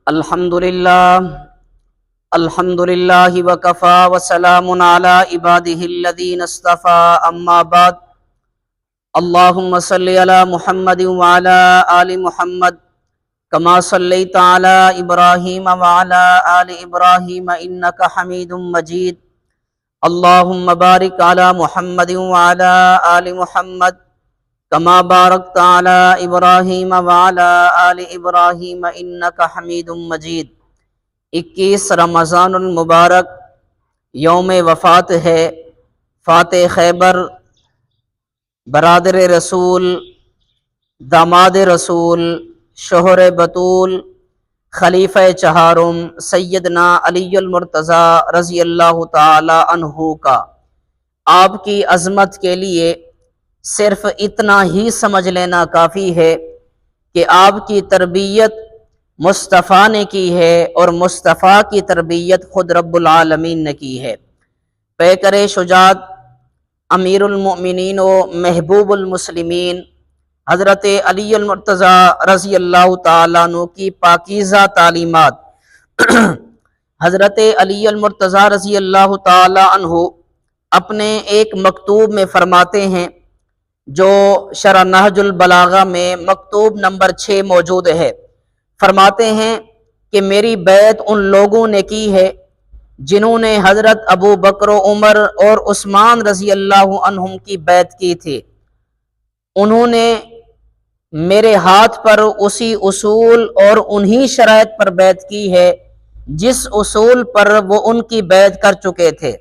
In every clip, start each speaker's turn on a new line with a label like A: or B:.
A: الحمد للہ وکفا وسلام علی عبادہ الذین اصطفى اما بعد اللہم صلی علی محمد وعلی آل محمد کما صلیت علی ابراہیم وعلی آل ابراہیم انک حمید مجید اللہم بارک علی محمد وعلی آل محمد کما بارکت علی ابراہیم وعلی آل ابراہیم انک حمید مجید۔ 21 رمضان المبارک یوم وفات ہے فاتح خیبر، برادر رسول، داماد رسول، شوہر بطول، خلیفہ چہارم سیدنا علی المرتضیٰ رضی اللہ تعالی عنہ کا۔ آپ کی عظمت کے لیے صرف اتنا ہی سمجھ لینا کافی ہے کہ آپ کی تربیت مصطفیٰ نے کی ہے اور مصطفیٰ کی تربیت خود رب العالمین نے کی ہے۔ پیکر شجاعت، امیر المؤمنین و محبوب المسلمین حضرت علی المرتضیٰ رضی اللہ تعالیٰ عنہ کی پاکیزہ تعلیمات۔ حضرت علی المرتضیٰ رضی اللہ تعالیٰ عنہ اپنے ایک مکتوب میں فرماتے ہیں، جو شرح نہج البلاغہ میں مکتوب نمبر 6 موجود ہے، فرماتے ہیں کہ میری بیعت ان لوگوں نے کی ہے جنہوں نے حضرت ابو بکر و عمر اور عثمان رضی اللہ عنہم کی بیعت کی تھی۔ انہوں نے میرے ہاتھ پر اسی اصول اور انہی شرائط پر بیعت کی ہے جس اصول پر وہ ان کی بیعت کر چکے تھے۔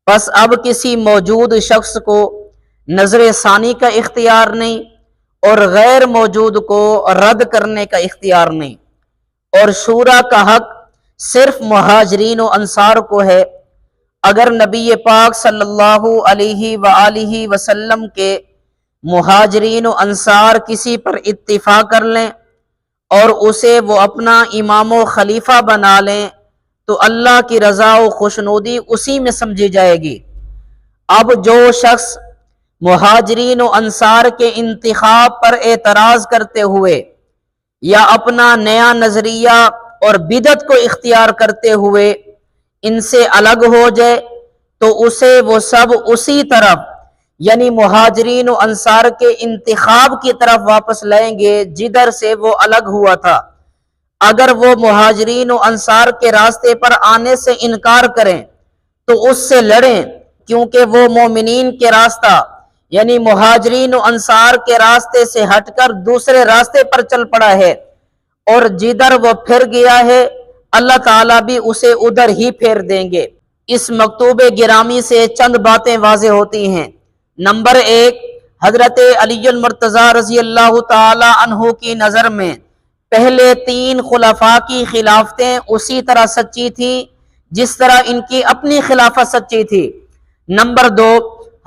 A: پس اب کسی موجود شخص کو نظر ثانی کا اختیار نہیں اور غیر موجود کو رد کرنے کا اختیار نہیں، اور شورا کا حق صرف مہاجرین و انصار کو ہے۔ اگر نبی پاک صلی اللہ علیہ وآلہ وسلم کے مہاجرین و انصار کسی پر اتفاق کر لیں اور اسے وہ اپنا امام و خلیفہ بنا لیں تو اللہ کی رضا و خوشنودی اسی میں سمجھی جائے گی۔ اب جو شخص مہاجرین و انصار کے انتخاب پر اعتراض کرتے ہوئے یا اپنا نیا نظریہ اور بدعت کو اختیار کرتے ہوئے ان سے الگ ہو جائے تو اسے وہ سب اسی طرف یعنی مہاجرین و انصار کے انتخاب کی طرف واپس لائیں گے جدھر سے وہ الگ ہوا تھا۔ اگر وہ مہاجرین و انصار کے راستے پر آنے سے انکار کریں تو اس سے لڑیں، کیونکہ وہ مومنین کے راستہ یعنی مہاجرین و انصار کے راستے سے ہٹ کر دوسرے راستے پر چل پڑا ہے، اور جدھر وہ پھر گیا ہے اللہ تعالیٰ بھی اسے ادھر ہی پھیر دیں گے۔ اس مکتوب گرامی سے چند باتیں واضح ہوتی ہیں۔ نمبر 1، حضرت علی المرتضیٰ رضی اللہ تعالی عنہ کی نظر میں پہلے 3 خلفاء کی خلافتیں اسی طرح سچی تھیں جس طرح ان کی اپنی خلافت سچی تھی۔ نمبر 2،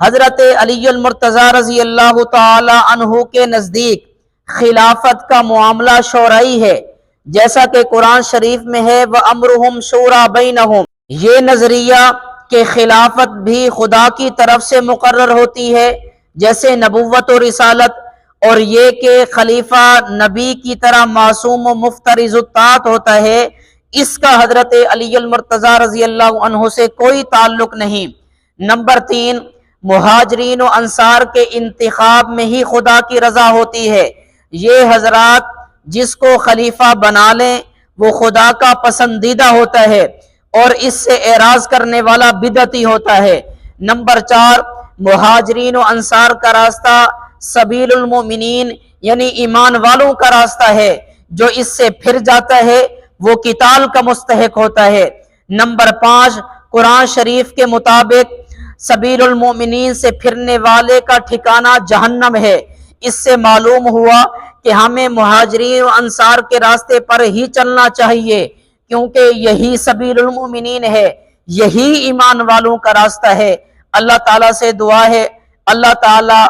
A: حضرت علی المرتضیٰ رضی اللہ تعالی عنہ کے نزدیک خلافت کا معاملہ شورائی ہے، جیسا کہ قرآن شریف میں ہے وَأَمْرُهُمْ شُورَى بَيْنَهُمْ۔ یہ نظریہ کہ خلافت بھی خدا کی طرف سے مقرر ہوتی ہے جیسے نبوت و رسالت، اور یہ کہ خلیفہ نبی کی طرح معصوم و مفترض الطاعت ہوتا ہے، اس کا حضرت علی المرتضیٰ رضی اللہ عنہ سے کوئی تعلق نہیں۔ نمبر 3، مہاجرین و انصار کے انتخاب میں ہی خدا کی رضا ہوتی ہے۔ یہ حضرات جس کو خلیفہ بنا لیں وہ خدا کا پسندیدہ ہوتا ہے اور اس سے اعراض کرنے والا بدعتی ہوتا ہے۔ نمبر 4، مہاجرین و انصار کا راستہ سبیل المؤمنین یعنی ایمان والوں کا راستہ ہے، جو اس سے پھر جاتا ہے وہ قتال کا مستحق ہوتا ہے۔ نمبر 5، قرآن شریف کے مطابق سبیل المؤمنین سے پھرنے والے کا ٹھکانہ جہنم ہے۔ اس سے معلوم ہوا کہ ہمیں مہاجرین و انصار کے راستے پر ہی چلنا چاہیے، کیونکہ یہی سبیل المؤمنین ہے، یہی ایمان والوں کا راستہ ہے۔ اللہ تعالیٰ سے دعا ہے اللہ تعالیٰ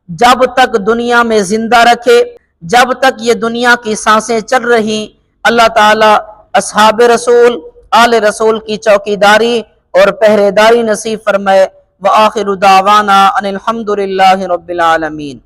A: جب تک دنیا میں زندہ رکھے، جب تک یہ دنیا کی سانسیں چل رہی، اللہ تعالیٰ اصحاب رسول، آل رسول کی چوکیداری اور پہرے داری نصیب فرمائے۔ وآخر دعوانا ان الحمد للہ رب العالمین۔